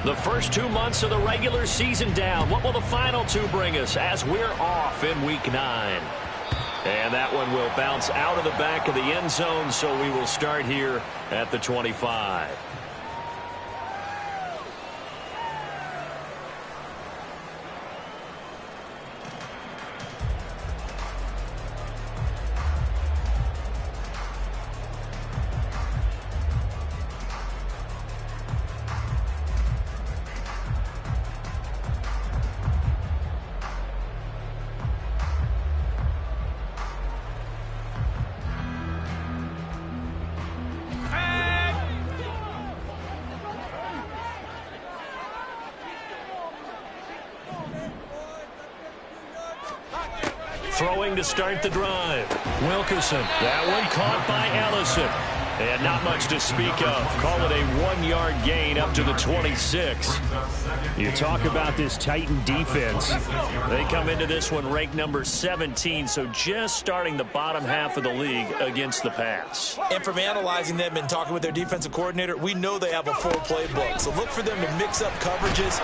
The first 2 months of the regular season down. What will the final two bring us as we're off in Week 9? And that one will bounce out of the back of the end zone, so we will start here at the 25. Throwing to start the drive. Wilkerson. That one caught by Ellison. And not much to speak of. Call it a 1-yard gain up to the 26. You talk about this Titan defense. They come into this one ranked number 17, so just starting the bottom half of the league against the pass. And from analyzing them and talking with their defensive coordinator, we know they have a full playbook. So look for them to mix up coverages.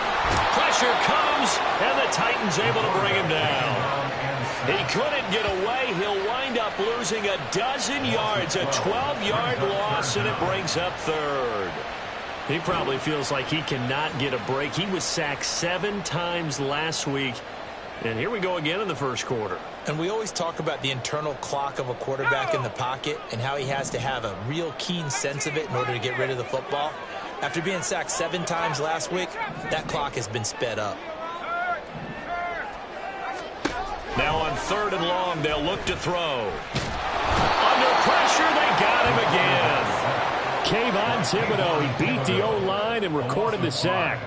Pressure comes, and the Titans able to bring him down. He couldn't get away. He'll wind up losing a dozen yards, a 12-yard loss, and it brings up third. He probably feels like he cannot get a break. He was sacked 7 times last week, and here we go again in the first quarter. And we always talk about the internal clock of a quarterback in the pocket and how he has to have a real keen sense of it in order to get rid of the football. After being sacked 7 times last week, that clock has been sped up. Now on 3rd and long, they'll look to throw. Under pressure, they got him again. Kayvon Thibodeau, he beat the O-line and recorded the sack.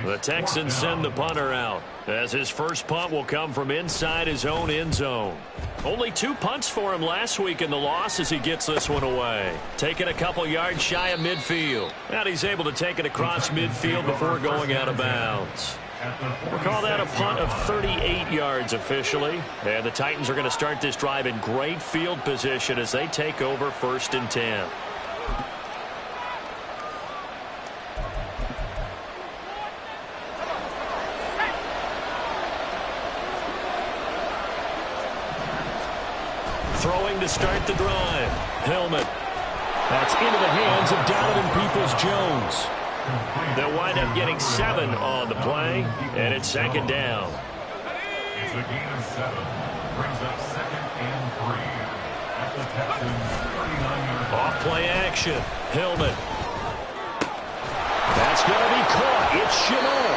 The Texans send the punter out, as his first punt will come from inside his own end zone. Only 2 punts for him last week in the loss as he gets this one away. Taking a couple yards shy of midfield. And he's able to take it across midfield before going out of bounds. We'll call that a punt of 38 yards officially. And the Titans are going to start this drive in great field position as they take over 1st and 10. Throwing to start the drive. Helmet. That's into the hands of Donovan Peoples-Jones. They'll wind up getting 7 on the play, and it's 2nd down. It's a gain of 7. Brings up 2nd and 3. At the Texans' 39-yard line. Off play action. Hillman. That's going to be caught. It's Chenault.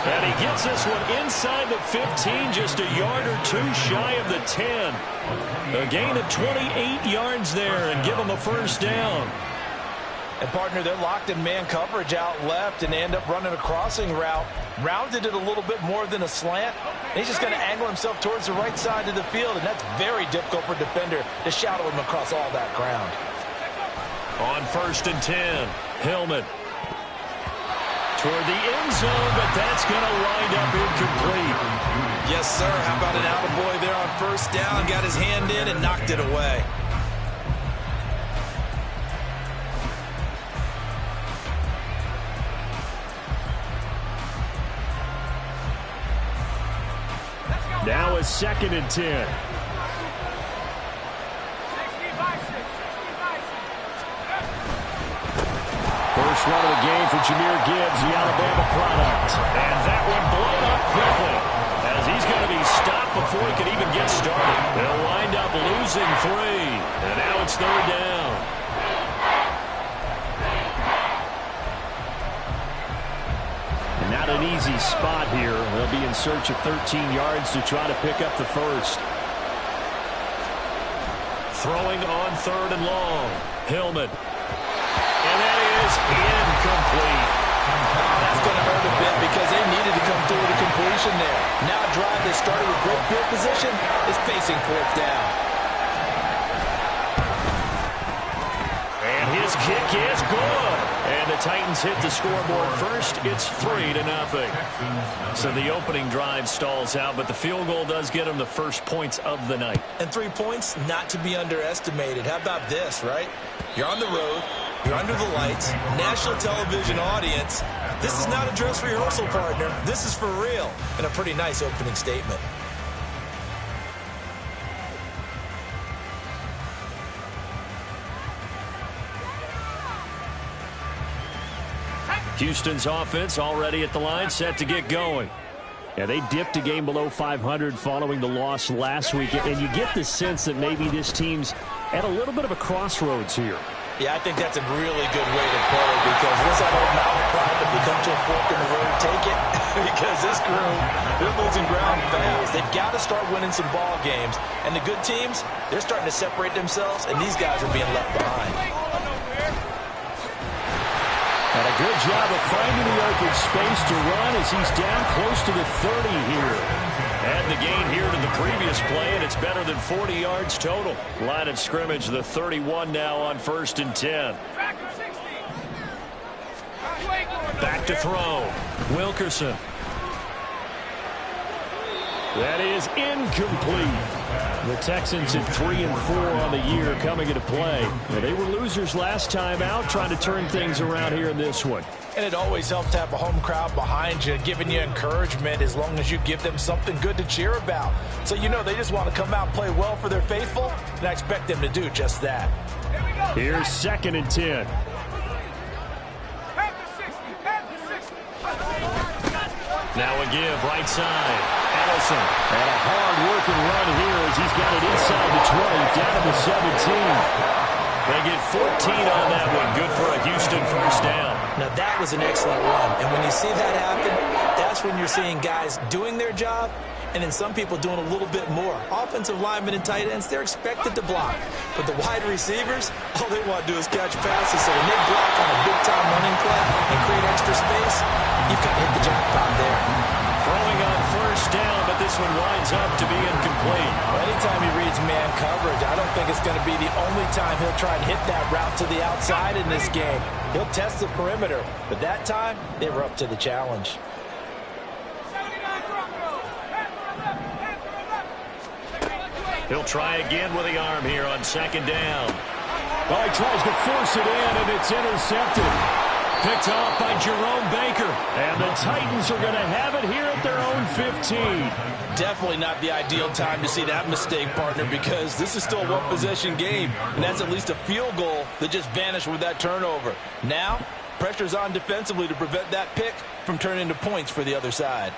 And he gets this one inside the 15, just a yard or 2 shy of the 10. A gain of 28 yards there and give him a 1st down. And, partner, they're locked in man coverage out left, and they end up running a crossing route. Rounded it a little bit more than a slant. And he's just going to angle himself towards the right side of the field, and that's very difficult for a defender to shadow him across all that ground. On 1st and 10, Hillman. Toward the end zone, but that's going to wind up incomplete. Yes, sir. How about an attaboy there on 1st down? Got his hand in and knocked it away. Now a 2nd and 10. First run of the game for Jahmyr Gibbs, the Alabama product. And that one blown up quickly as he's going to be stopped before he can even get started. They'll wind up losing 3. And now it's 3rd down. And not an easy spot here. They'll be in search of 13 yards to try to pick up the 1st. Throwing on 3rd and long. Hillman. And that is incomplete. That's going to hurt a bit because they needed to come through with a completion there. Now a drive that started with great field position is facing 4th down. And his kick is good. And the Titans hit the scoreboard first. It's 3-0. So the opening drive stalls out, but the field goal does get them the first points of the night. And 3 points, not to be underestimated. How about this, right? You're on the road. You're under the lights, national television audience. This is not a dress rehearsal, partner. This is for real, and a pretty nice opening statement. Houston's offense already at the line, set to get going. Yeah, they dipped a game below 500 following the loss last week, and you get the sense that maybe this team's at a little bit of a crossroads here. Yeah, I think that's a really good way to play it, because what's that old mountain pride? If you come to a fork in the road, take it. Because this group, they're losing ground fast. They've got to start winning some ball games. And the good teams, they're starting to separate themselves, and these guys are being left behind. And a good job of finding the open space to run as he's down close to the 30 here. And the gain here to the previous play, and it's better than 40 yards total. Line of scrimmage, the 31 now on 1st and 10. Back to throw. Wilkerson. That is incomplete. The Texans at 3-4 on the year coming into play. Well, they were losers last time out, trying to turn things around here in this one. And it always helps to have a home crowd behind you, giving you encouragement as long as you give them something good to cheer about. So you know they just want to come out and play well for their faithful, and I expect them to do just that. Here's 2nd and 10. Now a give, right side. Allison. And a hard-working run here as he's got it inside the 20, down to the 17. They get 14 on that one. Good for a Houston first down. Now that was an excellent run. And when you see that happen, that's when you're seeing guys doing their job and then some people doing a little bit more. Offensive linemen and tight ends, they're expected to block. But the wide receivers, all they want to do is catch passes. So when they block on a big-time running play and create extra space, you've got to hit the jackpot there. Throwing on first down, but this one winds up to be incomplete. Well, anytime he reads man coverage, I don't think it's going to be the only time he'll try and hit that route to the outside in this game. He'll test the perimeter, but that time, they were up to the challenge. He'll try again with the arm here on 2nd down. Well, he tries to force it in, and it's intercepted. Picked off by Jerome Baker. And the Titans are going to have it here at their own 15. Definitely not the ideal time to see that mistake, partner, because this is still a one-possession game, and that's at least a field goal that just vanished with that turnover. Now, pressure's on defensively to prevent that pick from turning into points for the other side.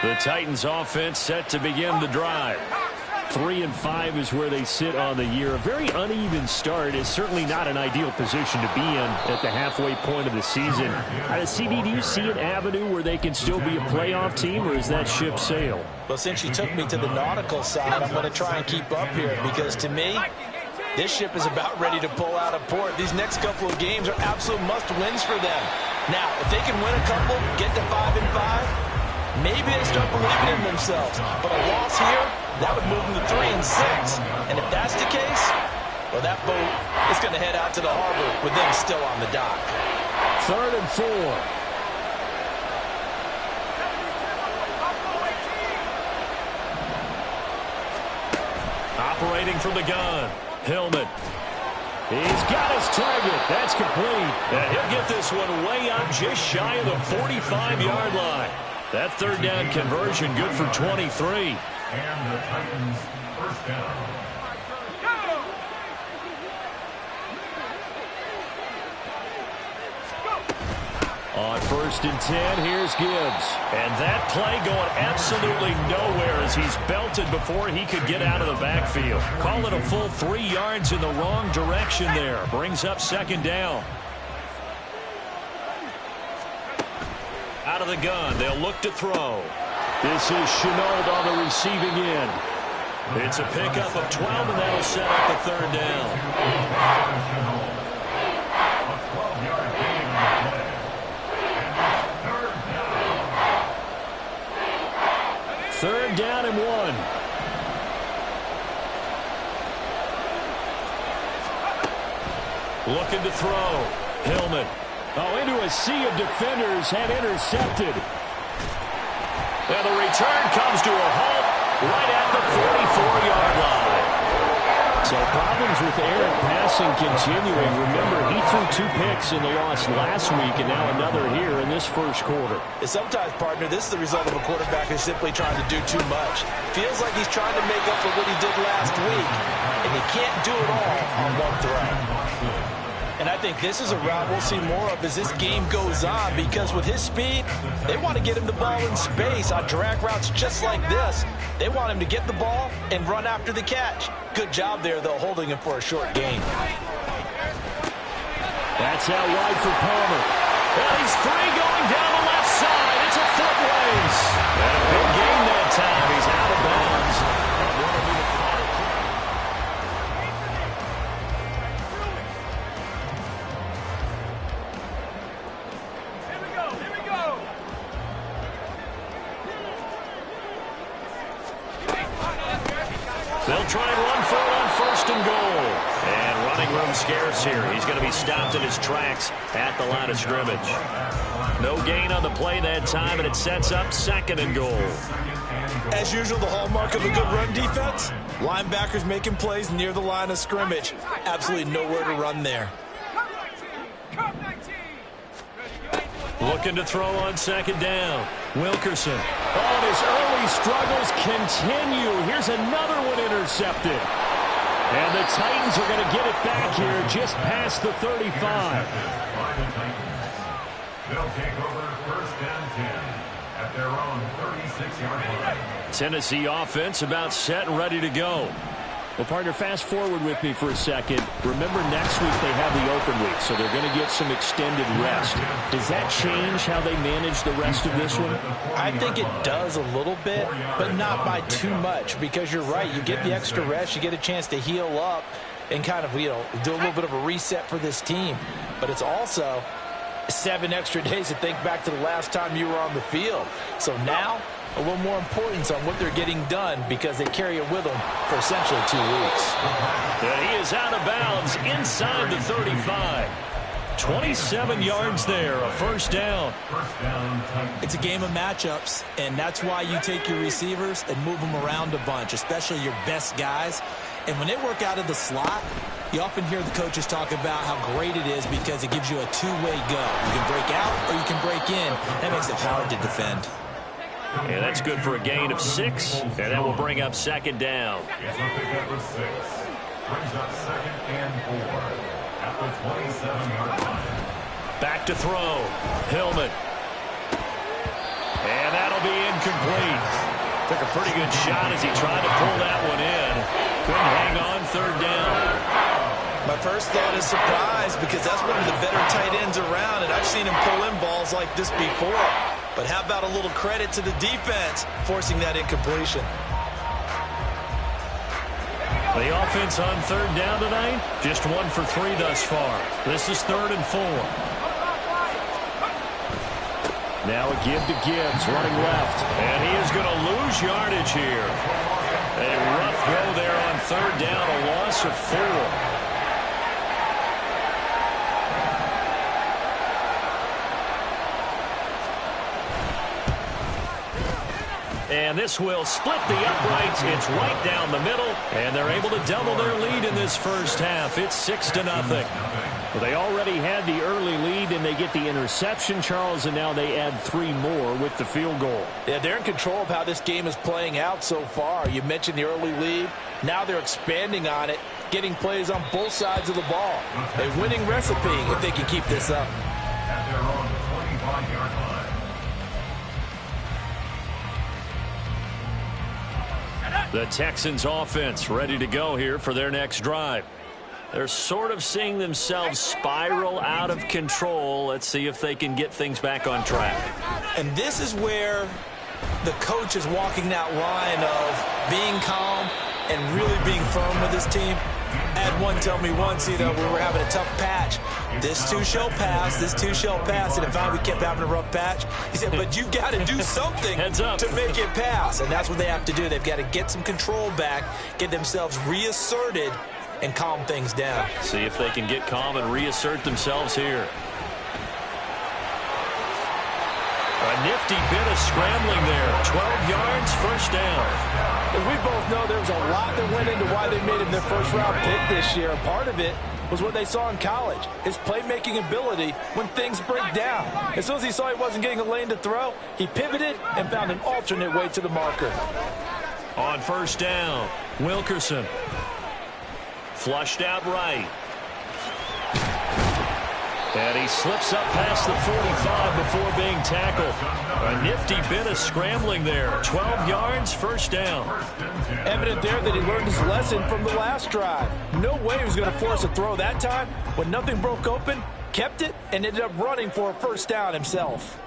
The Titans offense set to begin the drive. 3-5 is where they sit on the year. A very uneven start is certainly not an ideal position to be in at the halfway point of the season. CD, do you see an avenue where they can still be a playoff team, or is that ship sailed? Well, since you took me to the nautical side, I'm going to try and keep up here, because to me, this ship is about ready to pull out of port. These next couple of games are absolute must-wins for them. Now, if they can win a couple, get to 5-5, maybe they start believing in themselves. But a loss here, that would move them to 3-6. And if that's the case, well, that boat is going to head out to the harbor with them still on the dock. 3rd and 4. Operating from the gun. Hillman. He's got his target. That's complete. And he'll get this one way up just shy of the 45-yard line. That 3rd down conversion good for 23. And the Titans first down. On 1st and 10, here's Gibbs. And that play going absolutely nowhere as he's belted before he could get out of the backfield. Call it a full 3 yards in the wrong direction there. Brings up 2nd down. Out of the gun, they'll look to throw. This is Chenault on the receiving end. It's a pickup of 12, and that'll set up the 3rd down. A 12-yard gain on the play. And 3rd down and 1. Looking to throw. Hillman. Oh, into a sea of defenders and intercepted. And the return comes to a halt right at the 44-yard line. So problems with errant passing continuing. Remember, he threw 2 picks in the loss last week and now another here in this first quarter. And sometimes, partner, this is the result of a quarterback who's simply trying to do too much. Feels like he's trying to make up for what he did last week, and he can't do it all on one throw. And I think this is a route we'll see more of as this game goes on, because with his speed, they want to get him the ball in space on drag routes just like this. They want him to get the ball and run after the catch. Good job there, though, holding him for a short gain. That's out wide for Palmer. Well, he's free going down the left side. It's a foot race. And a big gain that time. He's out of bounds. They'll try and run for it on first and goal. And running room scarce here. He's going to be stopped in his tracks at the line of scrimmage. No gain on the play that time, and it sets up second and goal. As usual, the hallmark of a good run defense, linebackers making plays near the line of scrimmage. Absolutely nowhere to run there. Looking to throw on second down. Wilkerson. Oh, and his early struggles continue. Here's another one intercepted. And the Titans are going to get it back here just past the 35. They'll take over first and 10 at their own 36-yard line. Tennessee offense about set and ready to go. Well, partner, fast forward with me for a second. Remember, next week they have the open week, so they're going to get some extended rest. Does that change how they manage the rest of this one? I think it does a little bit, but not by too much, because you're right. You get the extra rest. You get a chance to heal up and kind of, do a little bit of a reset for this team. But it's also 7 extra days to think back to the last time you were on the field. So now, a little more importance on what they're getting done, because they carry it with them for essentially 2 weeks. And he is out of bounds inside the 35. 27 yards there, a first down. It's a game of matchups, and that's why you take your receivers and move them around a bunch, especially your best guys. And when they work out of the slot, you often hear the coaches talk about how great it is because it gives you a two-way go. You can break out or you can break in. That makes it hard to defend. And that's good for a gain of 6, and that will bring up second down. It's a pickup of 6. Brings up second and 4 at the 27-yard line. Back to throw. Hillman. And that'll be incomplete. Took a pretty good shot as he tried to pull that one in. Couldn't hang on third down. My first thought is surprise, because that's one of the better tight ends around, and I've seen him pull in balls like this before. But how about a little credit to the defense forcing that incompletion? The offense on third down tonight, just 1 for 3 thus far. This is 3rd and 4. Now a give to Gibbs, running left. And he is going to lose yardage here. A rough go there on third down, a loss of 4. And this will split the uprights. It's right down the middle, and they're able to double their lead in this first half. It's 6-0. Well, they already had the early lead, and they get the interception, Charles, and now they add 3 more with the field goal. Yeah, they're in control of how this game is playing out so far. You mentioned the early lead. Now they're expanding on it, getting plays on both sides of the ball. A winning recipe if they can keep this up. At their own 25-yard line. The Texans offense ready to go here for their next drive. They're sort of seeing themselves spiral out of control. Let's see if they can get things back on track. And this is where the coach is walking that line of being calm and really being firm with his team. I had one tell me once, we were having a tough patch. This too shall pass, this too shall pass. And in fact, we kept having a rough patch. He said, but you got to do something to make it pass. And that's what they have to do. They've got to get some control back, get themselves reasserted, and calm things down. See if they can get calm and reassert themselves here. A nifty bit of scrambling there. 12 yards first down. As we both know, there was a lot that went into why they made him their first-round pick this year. Part of it was what they saw in college, his playmaking ability when things break down. As soon as he saw he wasn't getting a lane to throw, he pivoted and found an alternate way to the marker. On first down, Wilkerson. Flushed out right. And he slips up past the 45 before being tackled. A nifty bit of scrambling there. 12 yards, first down. Evident there that he learned his lesson from the last drive. No way he was going to force a throw that time. When nothing broke open, kept it, and ended up running for a first down himself.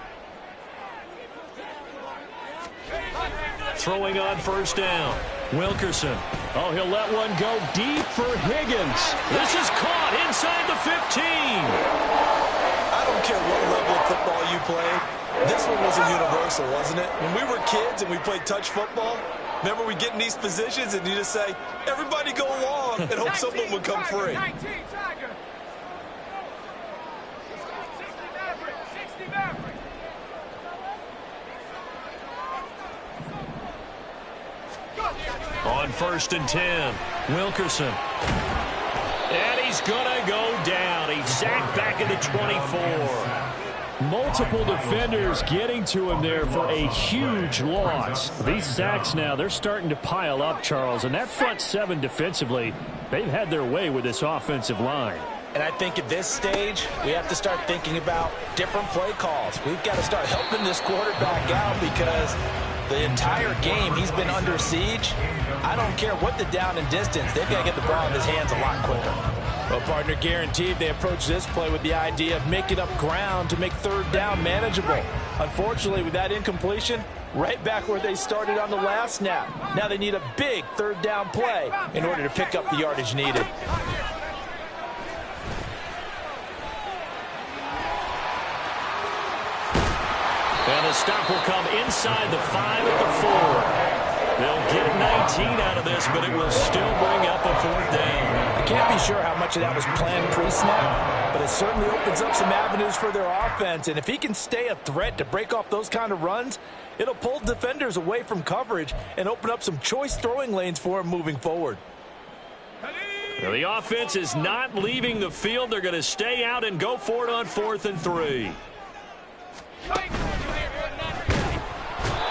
Throwing on first down, Wilkerson. Oh, he'll let one go deep for Higgins. This is caught inside the 15. I don't care what level of football you played. This one was a universal, wasn't it? When we were kids and we played touch football, remember we get in these positions and you just say, everybody go along and hope someone would come free. On first and 10, Wilkerson. And he's going to go down. He's sacked back at the 24. Multiple defenders getting to him there for a huge loss. These sacks now, they're starting to pile up, Charles. And that front seven defensively, they've had their way with this offensive line. And I think at this stage, we have to start thinking about different play calls. We've got to start helping this quarterback out because the entire game he's been under siege. I don't care what the down and distance. They've got to get the ball in his hands a lot quicker. Well, partner, guaranteed they approach this play with the idea of making up ground to make third down manageable. Unfortunately, with that incompletion, right back where they started on the last snap. Now they need a big third down play in order to pick up the yardage needed. And the stop will come inside the 5 at the 4. They'll get 19 out of this, but it will still bring up a fourth down. I can't be sure how much of that was planned pre-snap, but it certainly opens up some avenues for their offense. And if he can stay a threat to break off those kind of runs, it'll pull defenders away from coverage and open up some choice throwing lanes for him moving forward. Now, the offense is not leaving the field. They're going to stay out and go for it on 4th and 3.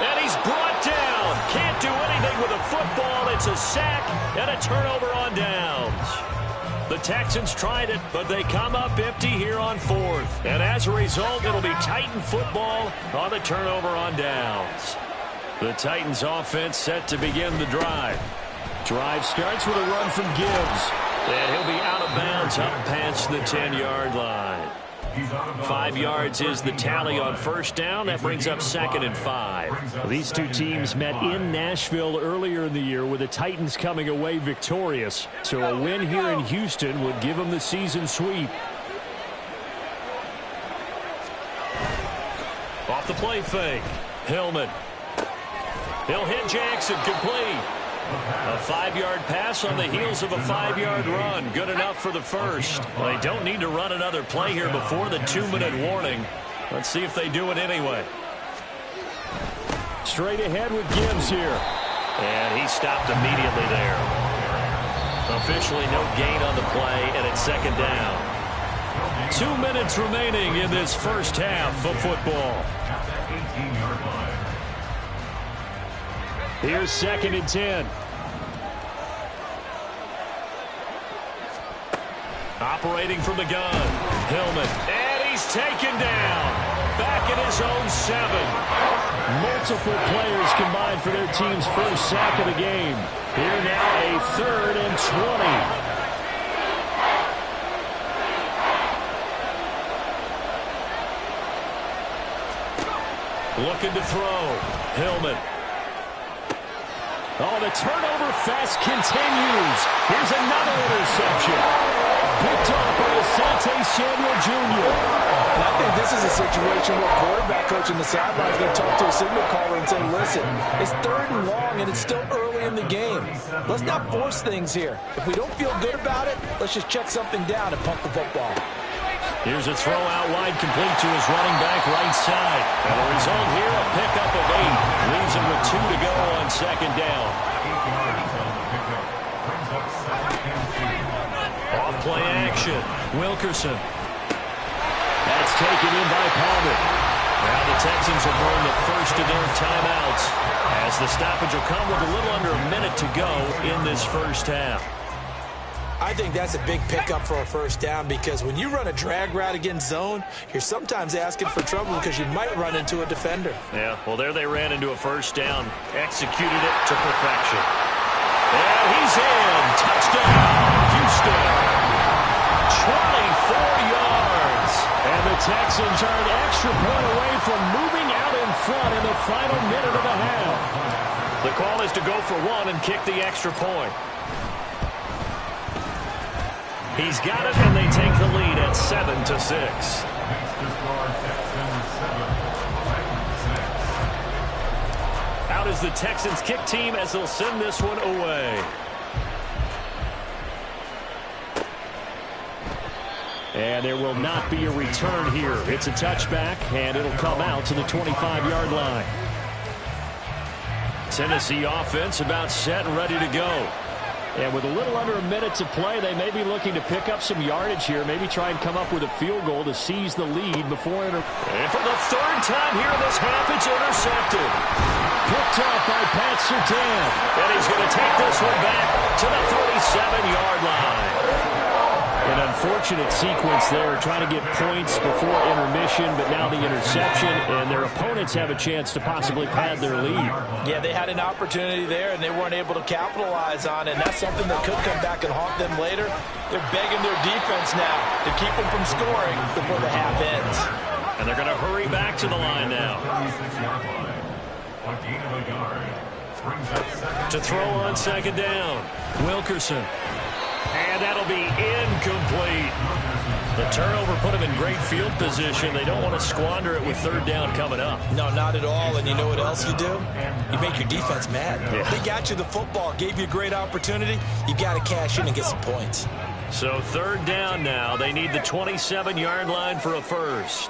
And he's brought down. Can't do anything with a football. It's a sack and a turnover on downs. The Texans tried it, but they come up empty here on 4th. And as a result, it'll be Titan football on the turnover on downs. The Titans offense set to begin the drive. Drive starts with a run from Gibbs. And he'll be out of bounds up past the 10-yard line. 5 yards is the tally on first down. That brings up 2nd and 5. These two teams met in Nashville earlier in the year with the Titans coming away victorious. So a win here in Houston would give them the season sweep. Off the play fake. Hillman. He'll hit Jackson complete. A 5-yard pass on the heels of a 5-yard run. Good enough for the first. Well, they don't need to run another play here before the 2-minute warning. Let's see if they do it anyway. Straight ahead with Gibbs here. And he stopped immediately there. Officially no gain on the play, and it's 2nd down. 2 minutes remaining in this first half of football. Here's 2nd and 10. Operating from the gun, Hillman. And he's taken down. Back at his own 7. Multiple players combined for their team's first sack of the game. Here now a 3rd and 20. Looking to throw. Hillman. Oh, the turnover fest continues. Here's another interception. Picked off by Asante Samuel Jr. And I think this is a situation where quarterback coach in the sideline is going to talk to a signal caller and say, listen, it's 3rd and long and it's still early in the game. Let's not force things here. If we don't feel good about it, let's just check something down and pump the football. Here's a throw out wide, complete to his running back right side. And the result here, a pickup of 8. Leaves him with 2 to go on second down. 8 yards on the pickup. Brings up 2nd and 2. Off play action. Wilkerson. That's taken in by Palmer. Now the Texans will burn the first of their timeouts as the stoppage will come with a little under a minute to go in this first half. I think that's a big pickup for a first down because when you run a drag route against zone, you're sometimes asking for trouble because you might run into a defender. Yeah, well, there they ran into a first down, executed it to perfection. And he's in. Touchdown, Houston. 24 yards. And the Texans are an extra point away from moving out in front in the final minute of the half. The call is to go for one and kick the extra point. He's got it, and they take the lead at 7-6. Next to score, Texans 7, Titans 6. Out is the Texans kick team as they'll send this one away. And there will not be a return here. It's a touchback, and it'll come out to the 25-yard line. Tennessee offense about set and ready to go. And with a little under a minute to play, they may be looking to pick up some yardage here, maybe try and come up with a field goal to seize the lead before it. And for the third time here in this half, it's intercepted. Picked up by Pat Surtain. And he's going to take this one back to the 37-yard line. An unfortunate sequence there, trying to get points before intermission, but now the interception, and their opponents have a chance to possibly pad their lead. Yeah, they had an opportunity there, and they weren't able to capitalize on it, and that's something that could come back and haunt them later. They're begging their defense now to keep them from scoring before the half ends. And they're going to hurry back to the line now. 36-yard line. A gain of a yard. Brings up 2nd. To throw on second down, Wilkerson. And that'll be incomplete. The turnover put them in great field position. They don't want to squander it with third down coming up. No, not at all. And you know what else you do? You make your defense mad. Yeah. They got you the football, gave you a great opportunity. You got to cash in and get some points. So third down now. They need the 27-yard line for a first.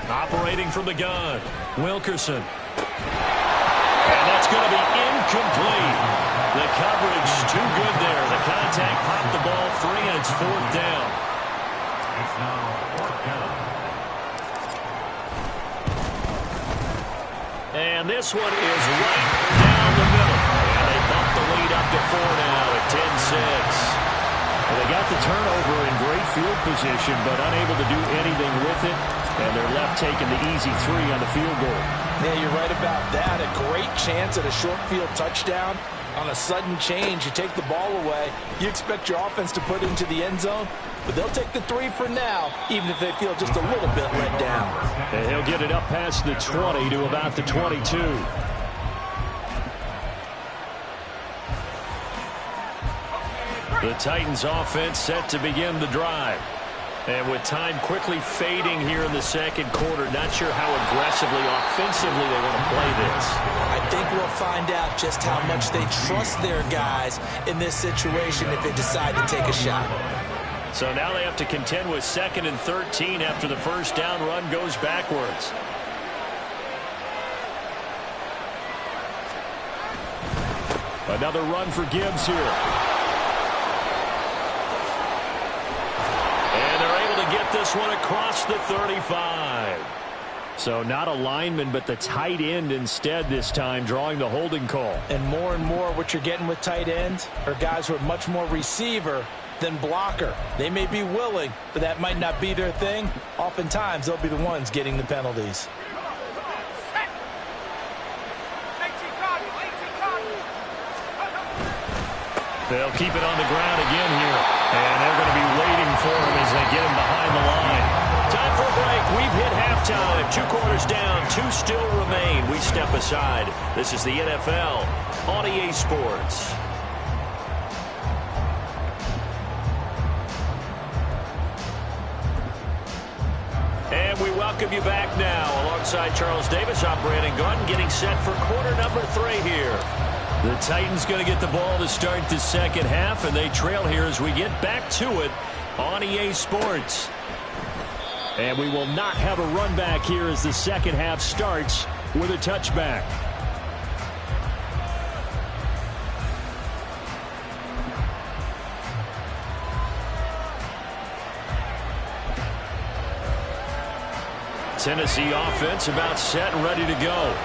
Operating from the gun, Wilkerson. And that's going to be incomplete. The coverage too good there. The contact popped the ball free, and it's fourth down. It's now 4th down. And this one is right down the middle. And they bump the lead up to 4 now at 10-6. Well, they got the turnover in great field position, but unable to do anything with it. And they're left taking the easy 3 on the field goal. Yeah, you're right about that. A great chance at a short field touchdown. On a sudden change, you take the ball away. You expect your offense to put into the end zone, but they'll take the 3 for now, even if they feel just a little bit let down. And he'll get it up past the 20 to about the 22. The Titans offense set to begin the drive. And with time quickly fading here in the second quarter, not sure how aggressively, offensively they want to play this. I think we'll find out just how much they trust their guys in this situation if they decide to take a shot. So now they have to contend with 2nd and 13 after the first down run goes backwards. Another run for Gibbs here. Get this one across the 35. So not a lineman, but the tight end instead this time, drawing the holding call. And more what you're getting with tight ends are guys who are much more receiver than blocker. They may be willing, but that might not be their thing. Oftentimes, they'll be the ones getting the penalties. They'll keep it on the ground again here. And they're going to be waiting for him as they get him behind the line. Time for a break. We've hit halftime. 2 quarters down. 2 still remain. We step aside. This is the NFL on EA Sports. And we welcome you back now. Alongside Charles Davis, I'm Brandon Gaudin, getting set for quarter number 3 here. The Titans going to get the ball to start the second half, and they trail here as we get back to it on EA Sports. And we will not have a run back here as the second half starts with a touchback. Tennessee offense about set and ready to go.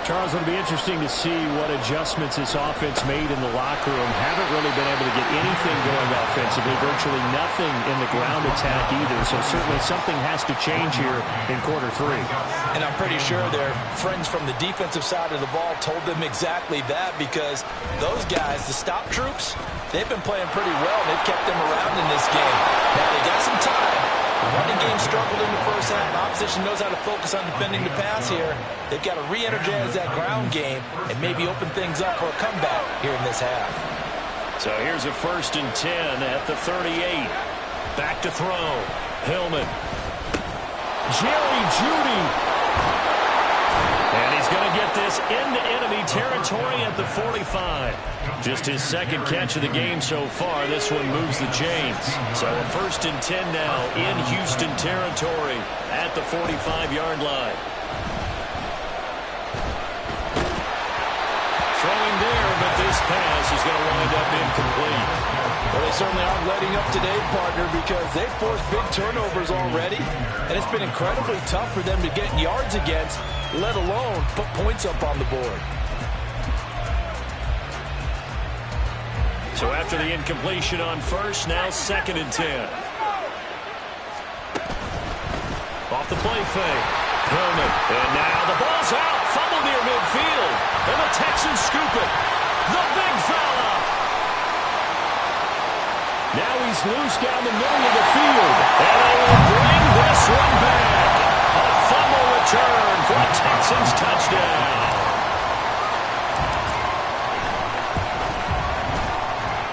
Charles, it'll be interesting to see what adjustments this offense made in the locker room. Haven't really been able to get anything going offensively. Virtually nothing in the ground attack either. So certainly something has to change here in quarter three. And I'm pretty sure their friends from the defensive side of the ball told them exactly that, because those guys, the stop troops, they've been playing pretty well. They've kept them around in this game. Now they got some time. The running game struggled in the first half. The opposition knows how to focus on defending the pass here. They've got to re-energize that ground game and maybe open things up for a comeback here in this half. So here's a 1st and 10 at the 38. Back to throw. Hillman. Jerry Jeudy. And he's going to get this into enemy territory at the 45. Just his second catch of the game so far. This one moves the chains. So a 1st and 10 now in Houston territory at the 45-yard line. Throwing there, but this pass is going to wind up incomplete. Well, they certainly aren't letting up today, partner, because they've forced big turnovers already, and it's been incredibly tough for them to get yards against, let alone put points up on the board. So after the incompletion on first, now 2nd and 10. Off the play fake. Hillman. And now the ball's out. Fumble near midfield. And the Texans scoop it. The big fella. Now he's loose down the middle of the field. And they will bring this one back. A fumble return for a Texans touchdown.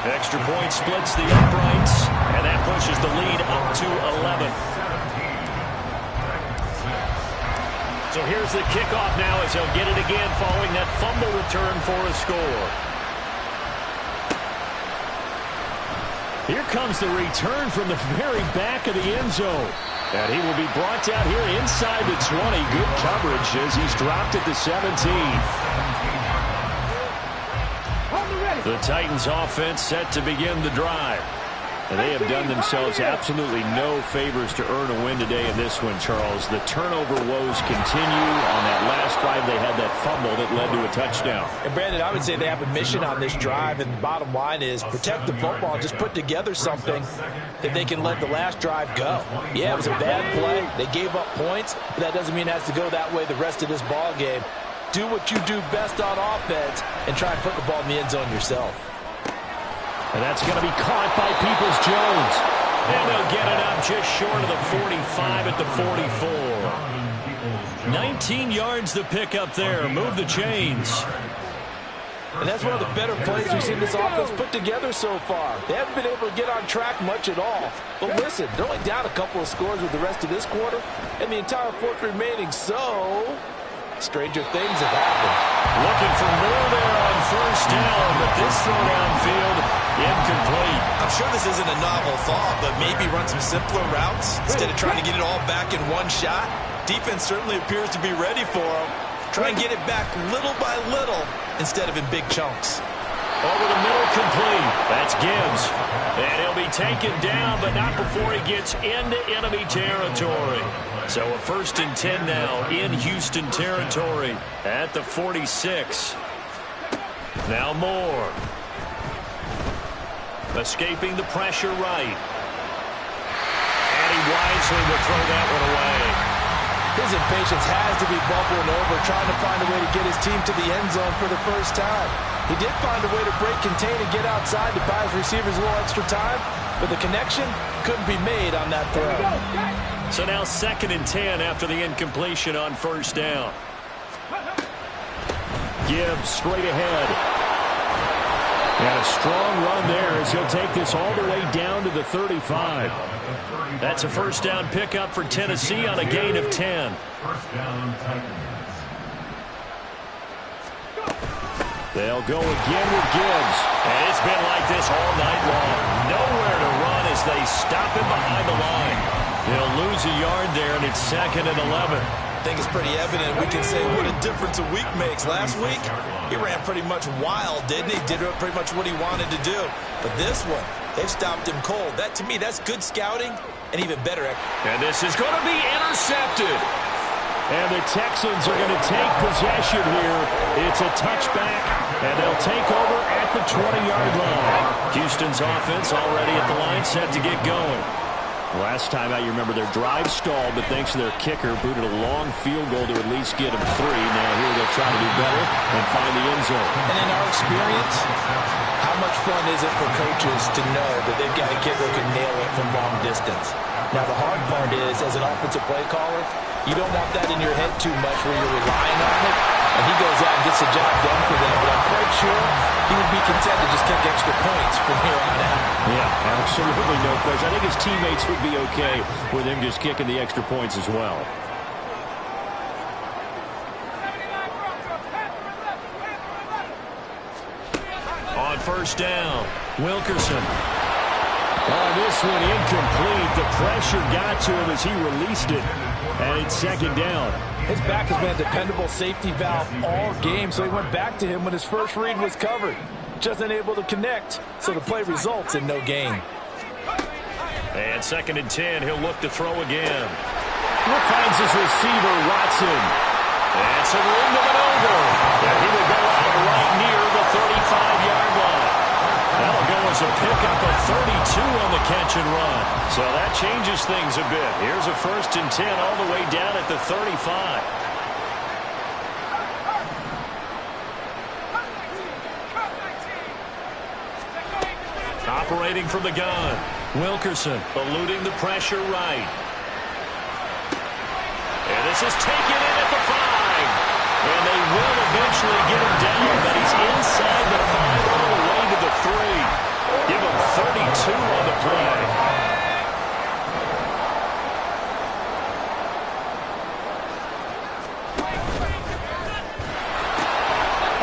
Extra point splits the uprights, and that pushes the lead up to 11. So here's the kickoff now as he'll get it again following that fumble return for a score. Here comes the return from the very back of the end zone. And he will be brought down here inside the 20. Good coverage as he's dropped at the 17. The Titans offense set to begin the drive. And they have done themselves absolutely no favors to earn a win today in this one, Charles. The turnover woes continue. On that last drive, they had that fumble that led to a touchdown. And, Brandon, I would say they have a mission on this drive, and the bottom line is protect the football. Just put together something that they can let the last drive go. Yeah, it was a bad play. They gave up points, but that doesn't mean it has to go that way the rest of this ball game. Do what you do best on offense and try and put the ball in the end zone yourself. And that's going to be caught by Peoples-Jones. And they'll get it up just short of the 45 at the 44. 19 yards to pick up there. Move the chains. And that's one of the better plays we've seen this offense put together so far. They haven't been able to get on track much at all. But listen, they're only down a couple of scores with the rest of this quarter and the entire fourth remaining. So stranger things have happened. Looking for more there on first down, but this throw downfield incomplete. I'm sure this isn't a novel thought, but maybe run some simpler routes instead of trying to get it all back in one shot. Defense certainly appears to be ready for them. Try and get it back little by little instead of in big chunks. Over the middle, complete. That's Gibbs. And he'll be taken down, but not before he gets into enemy territory. So a 1st and 10 now in Houston territory at the 46. Now Moore. Escaping the pressure right. And he wisely will throw that one away. His impatience has to be bubbling over, trying to find a way to get his team to the end zone for the first time. He did find a way to break, contain, and get outside to buy his receivers a little extra time, but the connection couldn't be made on that throw. So now 2nd and 10 after the incompletion on first down. Gibbs straight ahead. And a strong run there as he'll take this all the way down to the 35. That's a first down pickup for Tennessee on a gain of 10. First down, Titans. They'll go again with Gibbs. And it's been like this all night long. Nowhere to run as they stop him behind the line. He'll lose a yard there, and it's 2nd and 11. I think it's pretty evident we can say what a difference a week makes. Last week, he ran pretty much wild, didn't he? Did pretty much what he wanted to do. But this one, they've stopped him cold. That, to me, that's good scouting and even better. And this is going to be intercepted. And the Texans are going to take possession here. It's a touchback, and they'll take over at the 20-yard line. Houston's offense already at the line, set to get going. Last time out, you remember their drive stalled, but thanks to their kicker, booted a long field goal to at least get them 3. Now here they'll try to do better and find the end zone. And in our experience, how much fun is it for coaches to know that they've got a kicker who can nail it from long distance? Now, the hard part is, as an offensive play caller, you don't want that in your head too much where you're relying on it, and he goes out and gets the job done for them. But I'm quite sure he would be content to just kick extra points from here on out. Yeah, absolutely no question. I think his teammates would be okay with him just kicking the extra points as well. On first down, Wilkerson. Oh, this one incomplete. The pressure got to him as he released it. And it's 2nd down. His back has been a dependable safety valve all game, so he went back to him when his first read was covered. Just unable to connect, so the play results in no gain. And 2nd and 10, he'll look to throw again. Finds his receiver, Watson. And some room to maneuver. And he will go out right near the 35-yard line. That'll go as a pickup of 32 on the catch and run. So that changes things a bit. Here's a 1st and 10 all the way down at the 35. Operating from the gun, Wilkerson eluding the pressure right. And this is taken in at the 5. And they will eventually get him down, but he's inside the 5 all the way to the 3. Give him 32 on the play.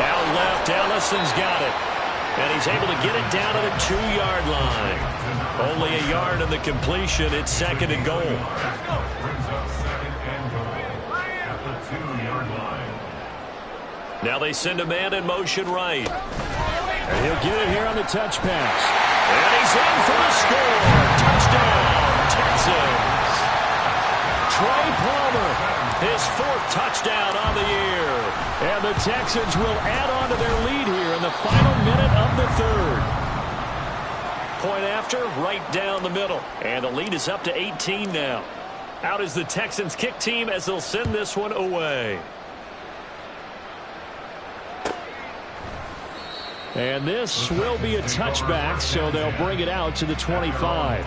Out left, Ellison's got it. And he's able to get it down to the 2-yard line. Only a yard in the completion. It's 2nd and goal. Brings up 2nd and goal at the 2-yard line. Now they send a man in motion right. And he'll get it here on the touch pass. And he's in for the score. Touchdown, Texans. Trey Palmer, his 4th touchdown on the year. And the Texans will add on to their lead here in the final minute of the 3rd. Point after, right down the middle. And the lead is up to 18 now. Out is the Texans kick team as they'll send this one away. And this will be a touchback, so they'll bring it out to the 25.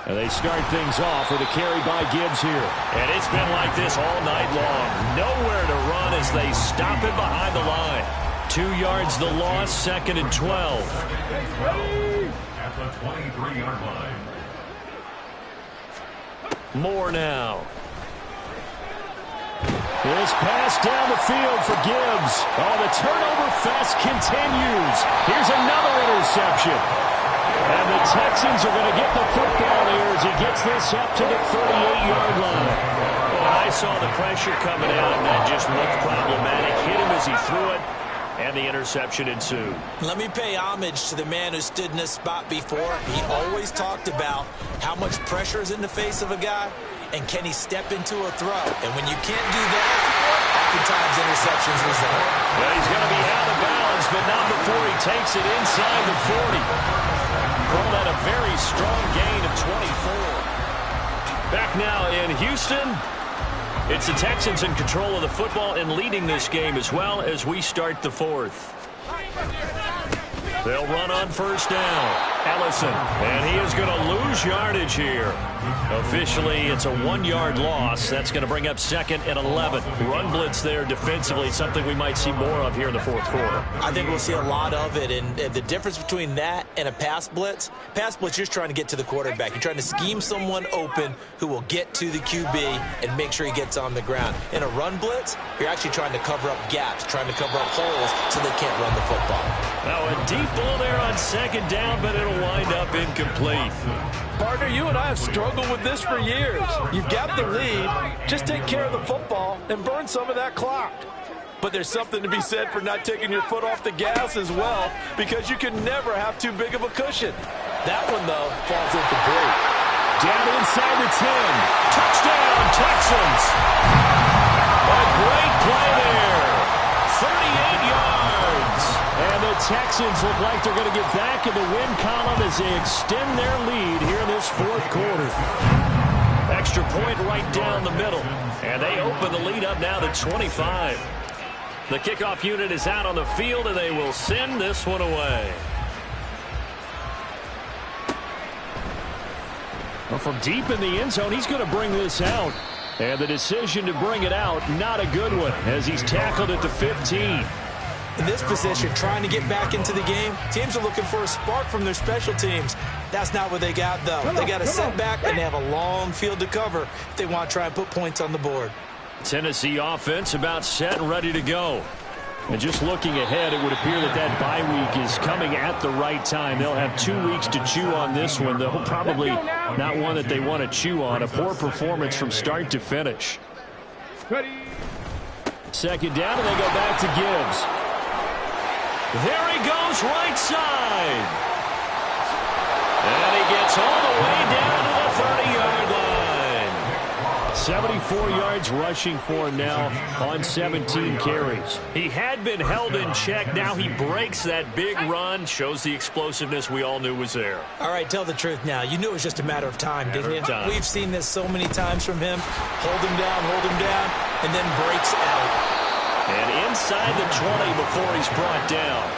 And they start things off with a carry by Gibbs here. And it's been like this all night long. Nowhere to run as they stop it behind the line. 2 yards the loss, 2nd and 12. At the 23-yard line. More now. This pass down the field for Gibbs. Oh, the turnover fest continues. Here's another interception. And the Texans are going to get the football here as he gets this up to the 38-yard line. Well, I saw the pressure coming out, and that just looked problematic. Hit him as he threw it, and the interception ensued. Let me pay homage to the man who stood in this spot before. He always talked about how much pressure is in the face of a guy, and can he step into a throw. And when you can't do that, oftentimes interceptions result. Well, he's going to be out of bounds, but not before he takes it inside the 40. Called that a very strong gain of 24. Back now in Houston. It's the Texans in control of the football and leading this game as well as we start the 4th. They'll run on first down. Ellison, and he is going to lose yardage here. Officially, it's a 1-yard loss. That's going to bring up 2nd and 11. Run blitz there defensively, something we might see more of here in the fourth quarter. I think we'll see a lot of it, and the difference between that and a pass blitz, you're just trying to get to the quarterback. You're trying to scheme someone open who will get to the QB and make sure he gets on the ground. In a run blitz, you're actually trying to cover up gaps, trying to cover up holes so they can't run the football. Now a deep ball there on 2nd down, but it'll wind up incomplete. Partner, you and I have struggled with this for years. You've got the lead. Just take care of the football and burn some of that clock. But there's something to be said for not taking your foot off the gas as well, because you can never have too big of a cushion. That one, though, falls incomplete. Down inside the 10. Touchdown, Texans. A great play there. 38 yards. And the Texans look like they're going to get back in the win column as they extend their lead here in this fourth quarter. Extra point right down the middle. And they open the lead up now to 25. The kickoff unit is out on the field, and they will send this one away. Well, from deep in the end zone, he's going to bring this out. And the decision to bring it out, not a good one, as he's tackled at the 15. In this position, trying to get back into the game, teams are looking for a spark from their special teams. That's not what they got, though. They got a setback, and they have a long field to cover if they want to try and put points on the board. Tennessee offense about set and ready to go. And just looking ahead, it would appear that that bye week is coming at the right time. They'll have 2 weeks to chew on this one, though probably not one that they want to chew on. A poor performance from start to finish. 2nd down, and they go back to Gibbs. There he goes right side. And he gets all the way down to the 30-yard line. 74 yards rushing for him now on 17 carries. He had been held in check. Now he breaks that big run. Shows the explosiveness we all knew was there. All right, tell the truth now. You knew it was just a matter of time, didn't you? We've seen this so many times from him. Hold him down, and then breaks out. And inside the 20 before he's brought down.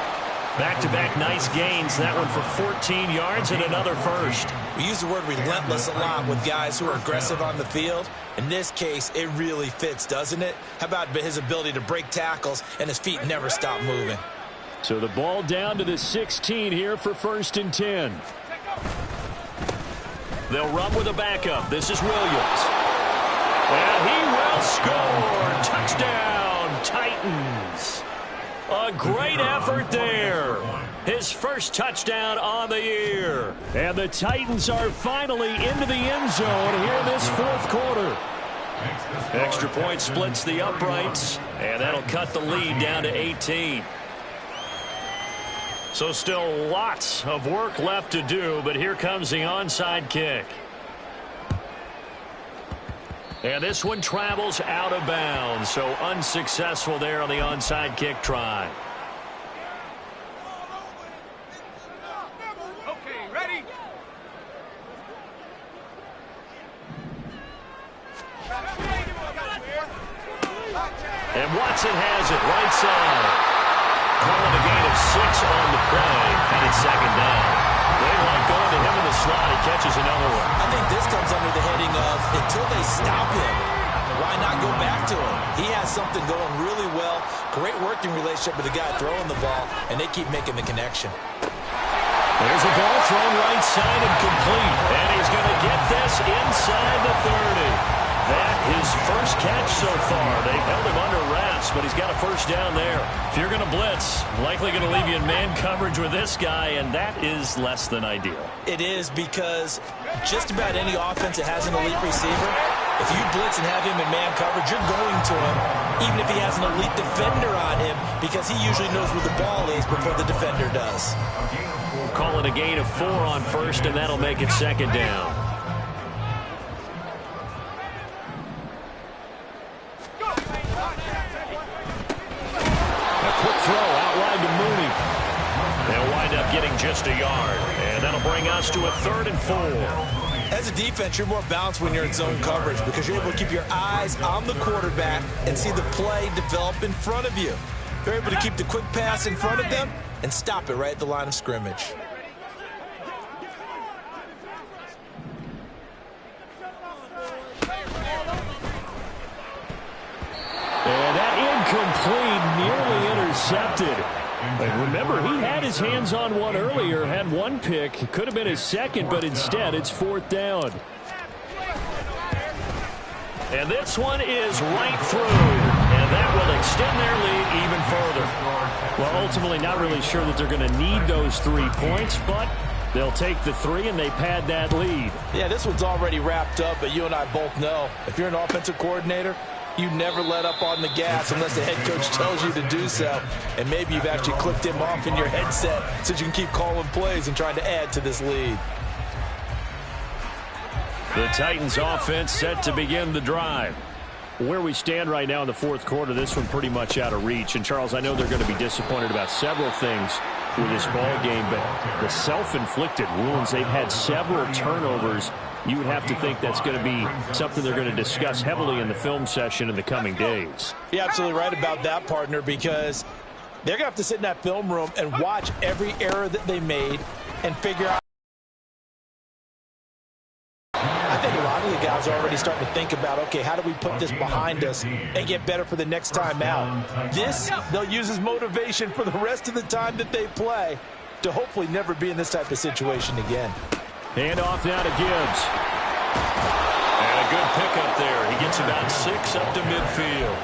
Back-to-back nice gains. That one for 14 yards and another first. We use the word relentless a lot with guys who are aggressive on the field. In this case, it really fits, doesn't it? How about his ability to break tackles and his feet never stop moving? So the ball down to the 16 here for 1st and 10. They'll run with a backup. This is Williams. And he will score. Touchdown, Titans. A great effort there. His first touchdown on the year. And the Titans are finally into the end zone here in this fourth quarter. Extra point splits the uprights, and that'll cut the lead down to 18. So still lots of work left to do, but here comes the onside kick. And this one travels out of bounds, so unsuccessful there on the onside kick try. Okay, ready? And Watson has it right side. Calling a gain of 6 on the play, and it's 2nd down. They like going to him in the slot. He catches another one. I think this comes under the heading of until they stop him, why not go back to him? He has something going really well. Great working relationship with the guy throwing the ball, and they keep making the connection. There's a ball thrown right side and complete. And he's going to get this inside the 30. That his first catch so far. They've held him under wraps, but he's got a first down there. If you're going to blitz, likely going to leave you in man coverage with this guy, and that is less than ideal. It is, because just about any offense that has an elite receiver, if you blitz and have him in man coverage, you're going to him, even if he has an elite defender on him, because he usually knows where the ball is before the defender does. Call it a gain of 4 on first, and that'll make it 2nd down. Throw out wide to Mooney. They'll wind up getting just a yard, and that'll bring us to a 3rd and 4. As a defense, you're more balanced when you're in zone coverage because you're able to keep your eyes on the quarterback and see the play develop in front of you. You're able to keep the quick pass in front of them and stop it right at the line of scrimmage. And that incomplete, nearly intercepted. And remember, he had his hands on one earlier, had one pick. It could have been his second, but instead it's 4th down. And this one is right through. And that will extend their lead even further. Well, ultimately, not really sure that they're going to need those 3 points, but they'll take the 3 and they pad that lead. Yeah, this one's already wrapped up, but you and I both know if you're an offensive coordinator, you never let up on the gas unless the head coach tells you to do so. And maybe you've actually clicked him off in your headset so you can keep calling plays and trying to add to this lead. The Titans offense set to begin the drive. Where we stand right now in the 4th quarter, this one pretty much out of reach. And, Charles, I know they're going to be disappointed about several things with this ball game, but the self-inflicted wounds, they've had several turnovers. You would have to think that's going to be something they're going to discuss heavily in the film session in the coming days. You're absolutely right about that, partner, because they're going to have to sit in that film room and watch every error that they made and figure out. I think a lot of the guys are already starting to think about, okay, how do we put this behind us and get better for the next time out? This, they'll use as motivation for the rest of the time that they play to hopefully never be in this type of situation again. Hand off now to Gibbs. And a good pickup there. He gets about 6 up to midfield.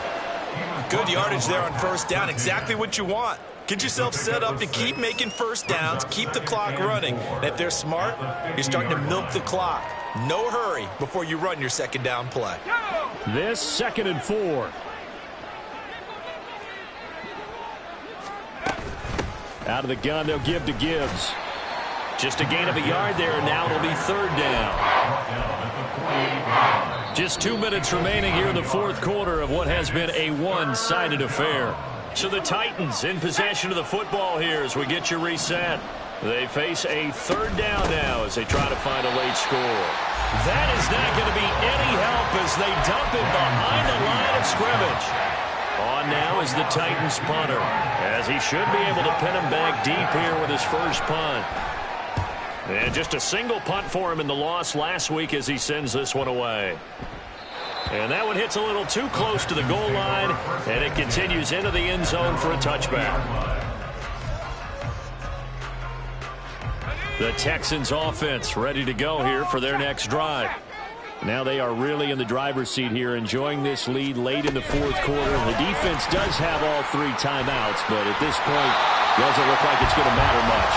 Good yardage there on 1st down. Exactly what you want. Get yourself set up to keep making 1st downs, keep the clock running. And if they're smart, you're starting to milk the clock. No hurry before you run your 2nd down play. This 2nd and 4. Out of the gun, they'll give to Gibbs. Just a gain of a yard there, and now it'll be 3rd down. Just 2 minutes remaining here in the 4th quarter of what has been a one-sided affair. So the Titans in possession of the football here as we get you reset. They face a 3rd down now as they try to find a late score. That is not going to be any help as they dump it behind the line of scrimmage. On now is the Titans punter, as he should be able to pin him back deep here with his first punt. And just a single punt for him in the loss last week as he sends this one away. And that one hits a little too close to the goal line, and it continues into the end zone for a touchback. The Texans offense ready to go here for their next drive. Now they are really in the driver's seat here, enjoying this lead late in the 4th quarter. The defense does have all 3 timeouts, but at this point, doesn't look like it's going to matter much.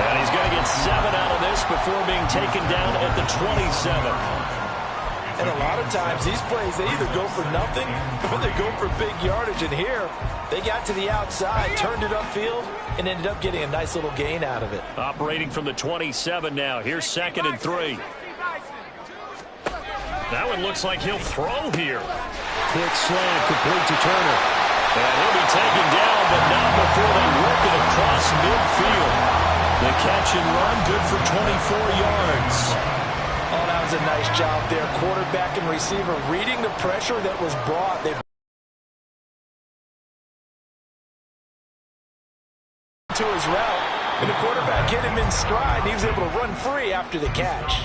And he's going to get 7 out of this before being taken down at the 27. And a lot of times, these plays, they either go for nothing or they go for big yardage. And here, they got to the outside, turned it upfield, and ended up getting a nice little gain out of it. Operating from the 27 now. Here's 2nd and 3. That one looks like he'll throw here. Quick slant, complete to Turner. And he'll be taken down, but not before they work it across midfield. The catch and run, good for 24 yards. Oh, that was a nice job there. Quarterback and receiver reading the pressure that was brought. They to his route, and the quarterback hit him in stride. He was able to run free after the catch.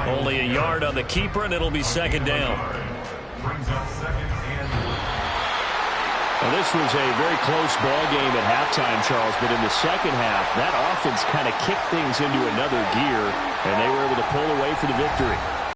Only a yard on the keeper, and it'll be 2nd down. Well, this was a very close ball game at halftime, Charles, but in the 2nd half, that offense kind of kicked things into another gear, and they were able to pull away for the victory.